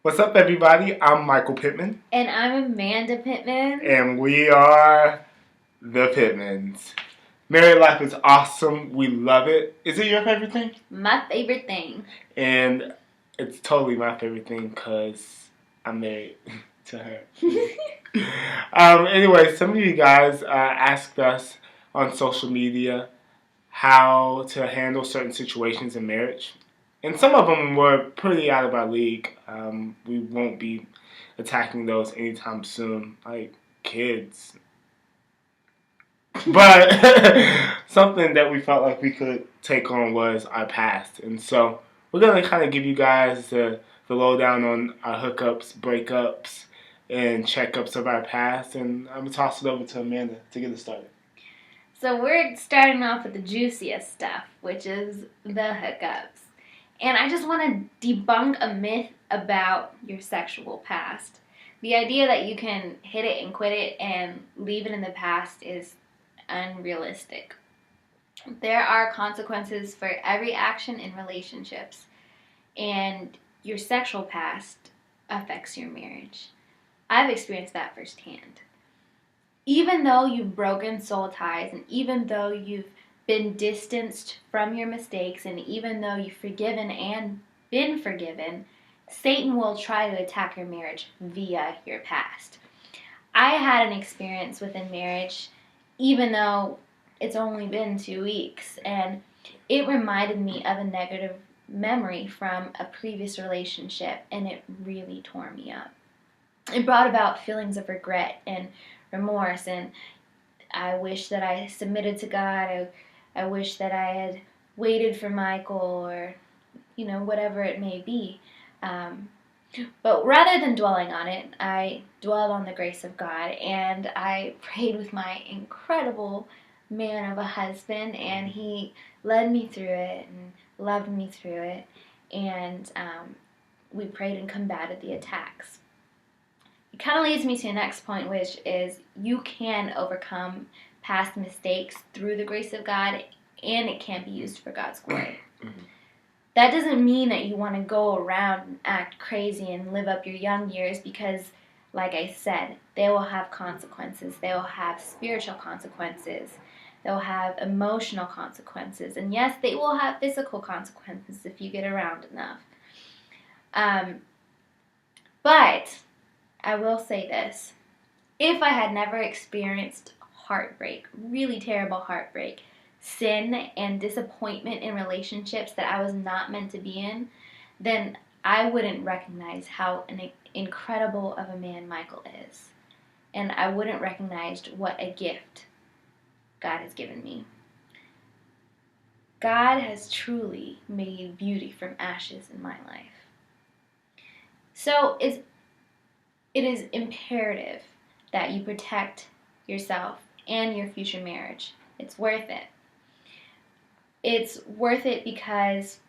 What's up, everybody? I'm Michael Pittman. And I'm Amanda Pittman. And we are the Pittmans. Married life is awesome. We love it. Is it your favorite thing? My favorite thing. And it's totally my favorite thing because I'm married to her. Anyway, some of you guys asked us on social media how to handle certain situations in marriage. And some of them were pretty out of our league. We won't be attacking those anytime soon, like kids. But something that we felt like we could take on was our past. And so we're going to kind of give you guys the lowdown on our hookups, breakups, and checkups of our past. And I'm going to toss it over to Amanda to get it started. So we're starting off with the juiciest stuff, which is the hookups. And I just want to debunk a myth about your sexual past. The idea that you can hit it and quit it and leave it in the past is unrealistic. There are consequences for every action in relationships, and your sexual past affects your marriage. I've experienced that firsthand. Even though you've broken soul ties, and even though you've been distanced from your mistakes, and even though you've forgiven and been forgiven, Satan will try to attack your marriage via your past. I had an experience within marriage, even though it's only been 2 weeks, and it reminded me of a negative memory from a previous relationship, and it really tore me up. It brought about feelings of regret and remorse, and I wish that I submitted to God. I wish that I had waited for Michael, or whatever it may be. But rather than dwelling on it, I dwelled on the grace of God, and I prayed with my incredible man of a husband, and he led me through it and loved me through it, and we prayed and combated the attacks. It kind of leads me to the next point, which is you can overcome past mistakes through the grace of God, and it can be used for God's glory. That doesn't mean that you want to go around and act crazy and live up your young years, because, like I said, they will have consequences. They will have spiritual consequences. They'll have emotional consequences. And yes, they will have physical consequences if you get around enough. But I will say this. If I had never experienced heartbreak, really terrible heartbreak, sin and disappointment in relationships that I was not meant to be in, then I wouldn't recognize how incredible of a man Michael is. And I wouldn't recognize what a gift God has given me. God has truly made beauty from ashes in my life. So it is imperative that you protect yourself and your future marriage. It's worth it. It's worth it because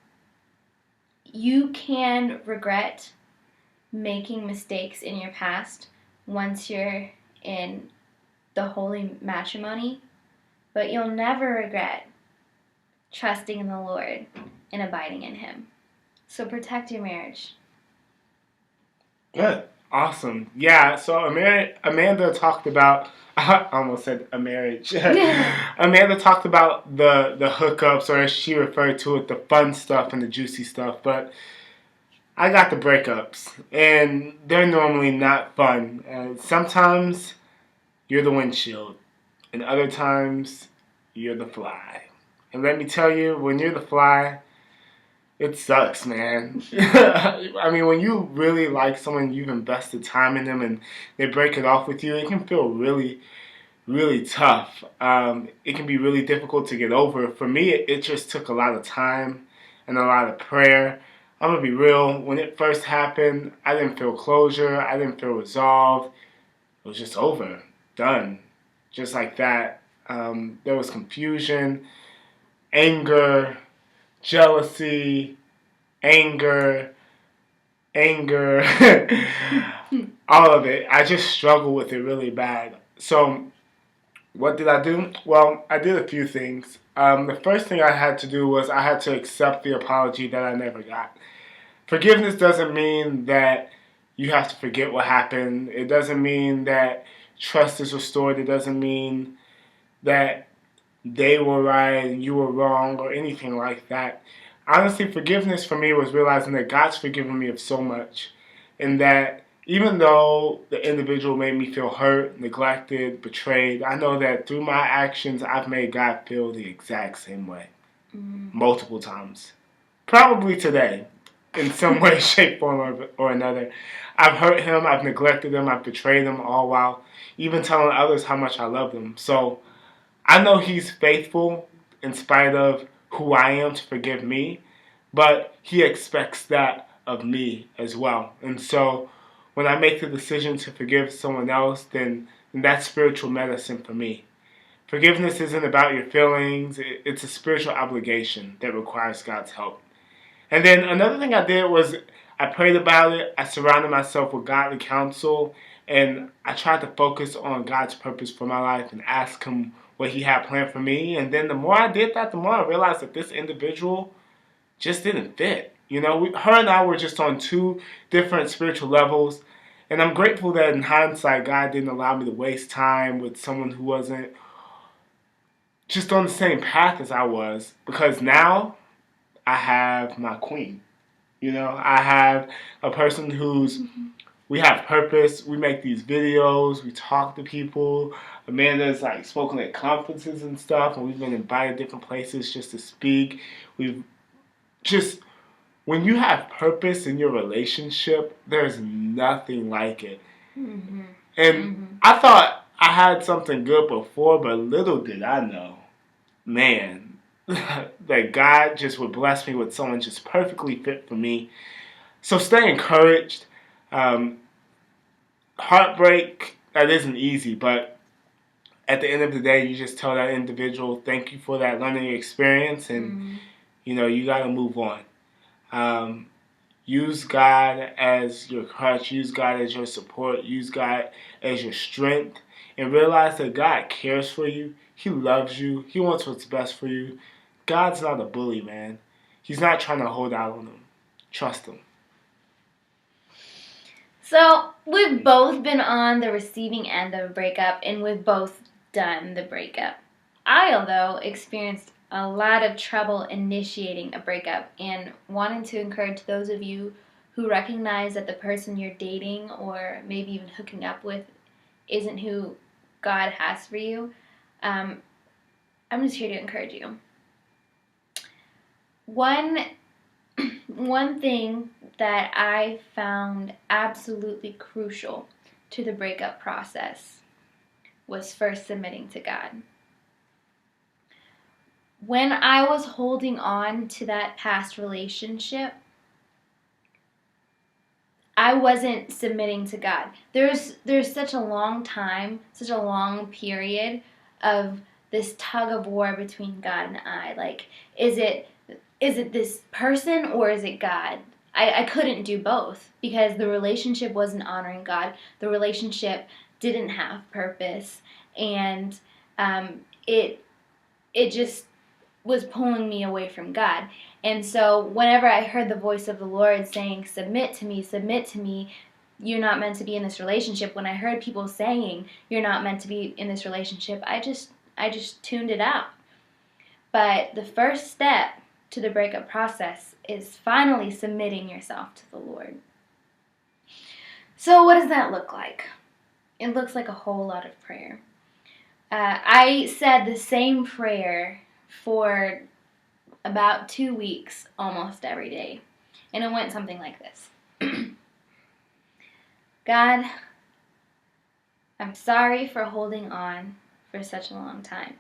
you can regret making mistakes in your past once you're in the holy matrimony, but you'll never regret trusting in the Lord and abiding in Him. So protect your marriage. Good. Awesome. Yeah, so Amanda talked about, I almost said a marriage. Amanda talked about the hookups, or as she referred to it, the fun stuff and the juicy stuff. But I got the breakups, and they're normally not fun. Sometimes you're the windshield, and other times you're the fly. And let me tell you, when you're the fly, it sucks, man. I mean, when you really like someone, you've invested time in them, and they break it off with you, it can feel really, really tough. It can be really difficult to get over. For me, it just took a lot of time and a lot of prayer. I'm going to be real. When it first happened, I didn't feel closure. I didn't feel resolved. It was just over. Done. Just like that. There was confusion, anger, jealousy, anger, all of it. I just struggled with it really bad. So what did I do? Well, I did a few things. The first thing I had to do was I had to accept the apology that I never got. Forgiveness doesn't mean that you have to forget what happened. It doesn't mean that trust is restored. It doesn't mean that they were right and you were wrong or anything like that. Honestly, forgiveness for me was realizing that God's forgiven me of so much, and that even though the individual made me feel hurt, neglected, betrayed, I know that through my actions, I've made God feel the exact same way multiple times. Probably today, in some way, shape, form, or another. I've hurt him, I've neglected him, I've betrayed him, all while even telling others how much I love them. So I know he's faithful in spite of who I am to forgive me, but he expects that of me as well. And so when I make the decision to forgive someone else, then that's spiritual medicine for me. Forgiveness isn't about your feelings, it's a spiritual obligation that requires God's help. And then another thing I did was I prayed about it, I surrounded myself with godly counsel, and I tried to focus on God's purpose for my life and ask Him what He had planned for me. And then the more I did that, the more I realized that this individual just didn't fit. You know, her and I were just on two different spiritual levels. And I'm grateful that in hindsight, God didn't allow me to waste time with someone who wasn't just on the same path as I was. Because now I have my queen. You know, I have a person who's, we have purpose. We make these videos. We talk to people. Amanda's like spoken at conferences and stuff, and we've been invited to different places just to speak. We've just, when you have purpose in your relationship, there's nothing like it. Mm-hmm. And I thought I had something good before, but little did I know, man, that God just would bless me with someone just perfectly fit for me. So stay encouraged. Um, Heartbreak, that isn't easy, but at the end of the day, you just tell that individual, thank you for that learning experience, and you know, you got to move on. Um, use God as your crutch, use God as your support, use God as your strength, and realize that God cares for you. He loves you. He wants what's best for you. God's not a bully, man. He's not trying to hold out on them. Trust him. So, we've both been on the receiving end of a breakup, and we've both done the breakup. I, although, experienced a lot of trouble initiating a breakup, and wanting to encourage those of you who recognize that the person you're dating or maybe even hooking up with isn't who God has for you. I'm just here to encourage you. One thing that I found absolutely crucial to the breakup process was first submitting to God. When I was holding on to that past relationship, I wasn't submitting to God. There's such a long time, such a long period of this tug of war between God and I. Like, is it this person or is it God? I couldn't do both because the relationship wasn't honoring God. The relationship didn't have purpose, and it just was pulling me away from God. And so whenever I heard the voice of the Lord saying, submit to me, you're not meant to be in this relationship. When I heard people saying, you're not meant to be in this relationship, I just tuned it out. But the first step to the breakup process is finally submitting yourself to the Lord. So what does that look like? It looks like a whole lot of prayer. I said the same prayer for about 2 weeks almost every day. And it went something like this. God, I'm sorry for holding on for such a long time.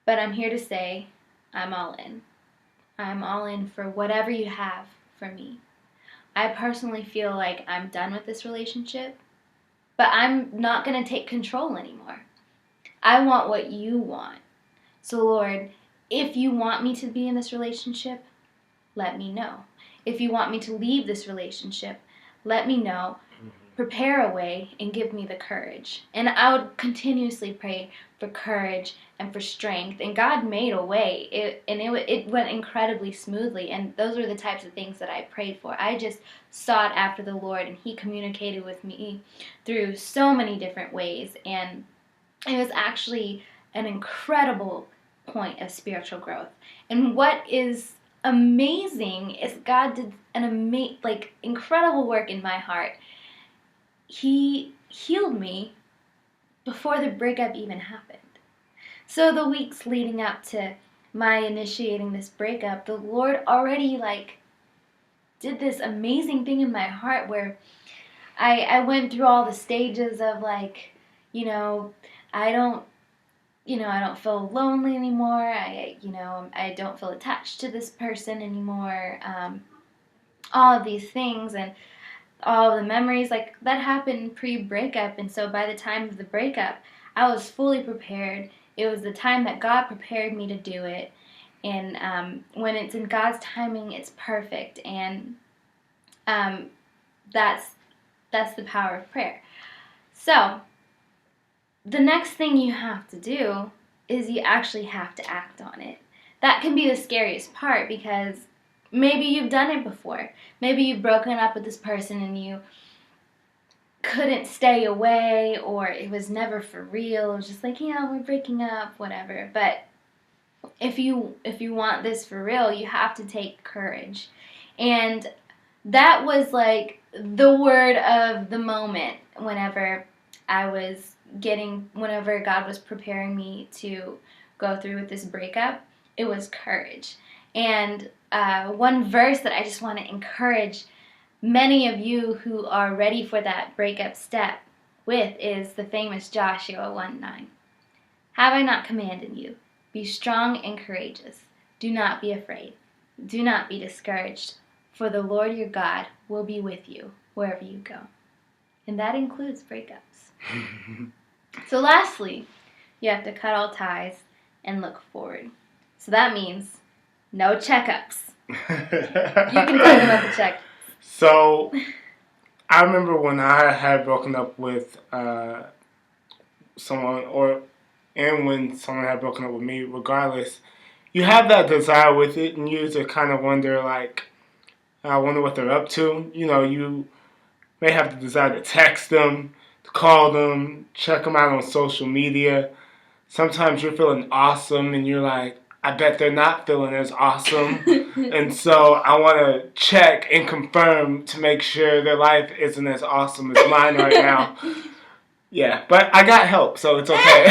But I'm here to say I'm all in. I'm all in for whatever you have for me. I personally feel like I'm done with this relationship, but I'm not going to take control anymore. I want what you want. So Lord, if you want me to be in this relationship, let me know. If you want me to leave this relationship, let me know. prepare a way and give me the courage. And I would continuously pray for courage and for strength. And God made a way. It went incredibly smoothly. And those are the types of things that I prayed for. I just sought after the Lord, and He communicated with me through so many different ways. And it was actually an incredible point of spiritual growth. And what is amazing is God did an incredible work in my heart. He healed me before the breakup even happened. So the weeks leading up to my initiating this breakup, the Lord already did this amazing thing in my heart where I went through all the stages of I don't feel lonely anymore. I don't feel attached to this person anymore. All of these things and all the memories that happened pre-breakup. And so by the time of the breakup, I was fully prepared. It was the time that God prepared me to do it. And when it's in God's timing, it's perfect. And that's the power of prayer. So the next thing you have to do is you actually have to act on it. That can be the scariest part, because maybe you've done it before. Maybe you've broken up with this person and you couldn't stay away, or it was never for real. It was just we're breaking up, whatever. But if you want this for real, you have to take courage. And that was the word of the moment whenever God was preparing me to go through with this breakup. It was courage. And one verse that I just want to encourage many of you who are ready for that breakup step with is the famous Joshua 1:9. Have I not commanded you? Be strong and courageous. Do not be afraid. Do not be discouraged, for the Lord your God will be with you wherever you go. And that includes breakups. So lastly, you have to cut all ties and look forward. So that means no checkups. You can talk about the checkups. So I remember when I had broken up with someone, and when someone had broken up with me, regardless, you have that desire with it, and you to kind of wonder, I wonder what they're up to. You may have the desire to text them, to call them, check them out on social media. Sometimes you're feeling awesome, and you're like, I bet they're not feeling as awesome. And so I want to check and confirm to make sure their life isn't as awesome as mine right now. Yeah, but I got help, so it's okay.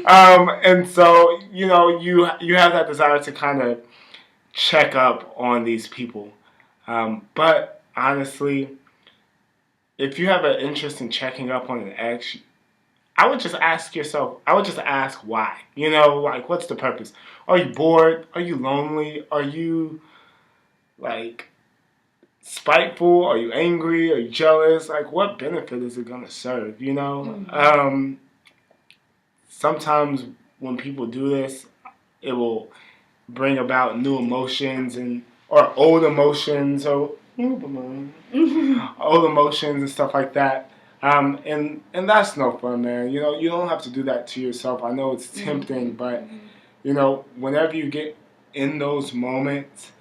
And so, you have that desire to kind of check up on these people. But honestly, if you have an interest in checking up on an ex, I would just ask why. What's the purpose? Are you bored? Are you lonely? Are you, spiteful? Are you angry? Are you jealous? What benefit is it going to serve, Mm-hmm. Sometimes when people do this, it will bring about new emotions or old emotions or old emotions and stuff like that. And that's no fun, man. You don't have to do that to yourself. I know it's tempting, but whenever you get in those moments,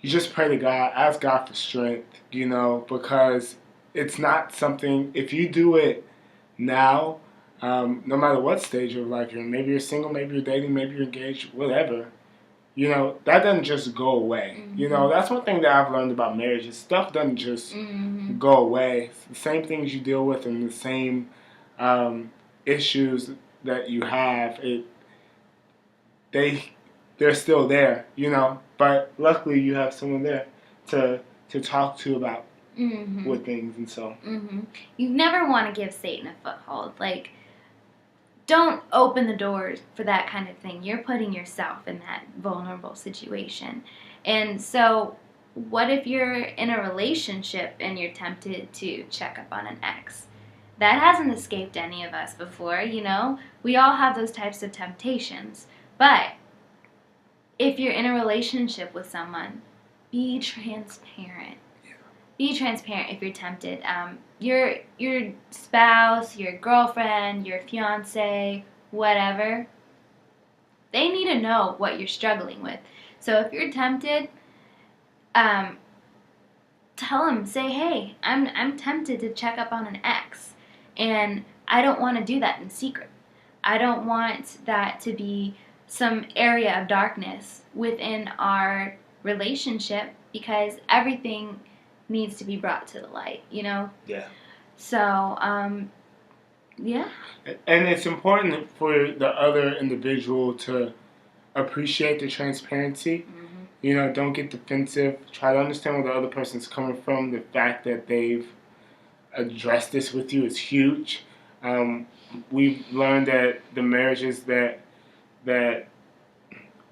you just pray to God, ask God for strength, because it's not something, if you do it now, no matter what stage of life you're in, maybe you're single, maybe you're dating, maybe you're engaged, whatever, that doesn't just go away. Mm-hmm. That's one thing that I've learned about marriage is stuff doesn't just go away. It's the same things you deal with and the same issues that you have, they're still there, but luckily you have someone there to talk to about with things, and so. Mm-hmm. You never want to give Satan a foothold. Don't open the doors for that kind of thing. You're putting yourself in that vulnerable situation. And so what if you're in a relationship and you're tempted to check up on an ex? That hasn't escaped any of us before, We all have those types of temptations. But if you're in a relationship with someone, be transparent. be transparent if you're tempted. Your spouse, your girlfriend, your fiance, whatever, they need to know what you're struggling with. So if you're tempted, tell them, say, hey, I'm tempted to check up on an ex, and I don't want to do that in secret. I don't want that to be some area of darkness within our relationship, because everything needs to be brought to the light, you know? Yeah. So, yeah. And it's important for the other individual to appreciate the transparency. Mm-hmm. You know, don't get defensive. Try to understand where the other person's coming from. The fact that they've addressed this with you is huge. We've learned that the marriages that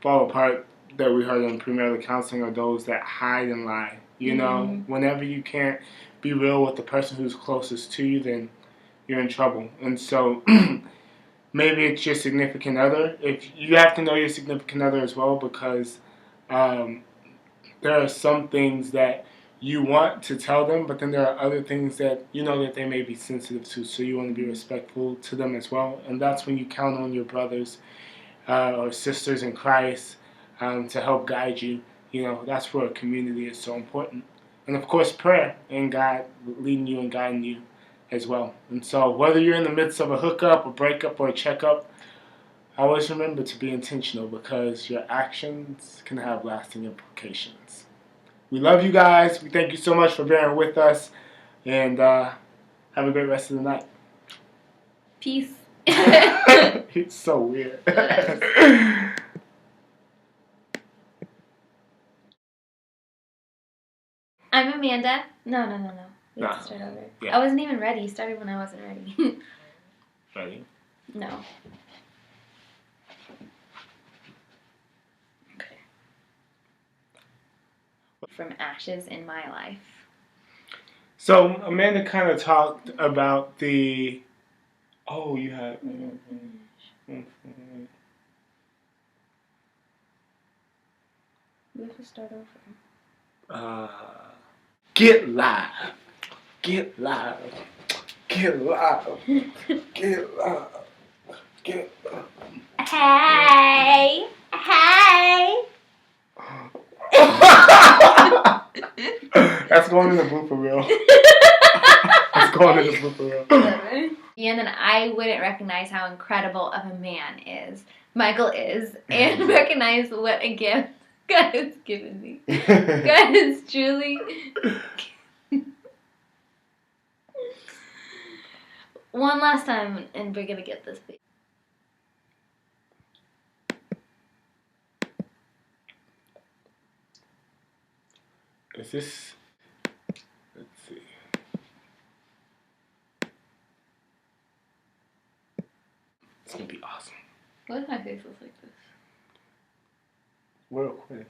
fall apart that we heard in premarital counseling are those that hide and lie. You know, whenever you can't be real with the person who's closest to you, then you're in trouble. And so maybe it's your significant other. If you have to know your significant other as well, because there are some things that you want to tell them, but then there are other things that you know that they may be sensitive to, so you want to be respectful to them as well. And that's when you count on your brothers or sisters in Christ to help guide you. You know, that's where community is so important. And of course, prayer and God leading you and guiding you as well. And so whether you're in the midst of a hookup, a breakup, or a checkup, always remember to be intentional, because your actions can have lasting implications. We love you guys. We thank you so much for bearing with us. And have a great rest of the night. Peace. It's so weird. I'm Amanda. No. We have to start over. Yeah. I wasn't even ready. You started when I wasn't ready. Ready? No. Okay. From ashes in my life. So Amanda kind of talked about the... Oh, you had... We have to start over. Get live. Get live. Get live. Get live. Get live. Hey. That's going in the blooper reel. That's going in the blooper reel. And then I wouldn't recognize how incredible of a man Michael is, and recognize what a gift God has given me. God is truly... One last time, and we're gonna get this big. Is this... Let's see. It's gonna be awesome. What if my face looks like this? Real quick.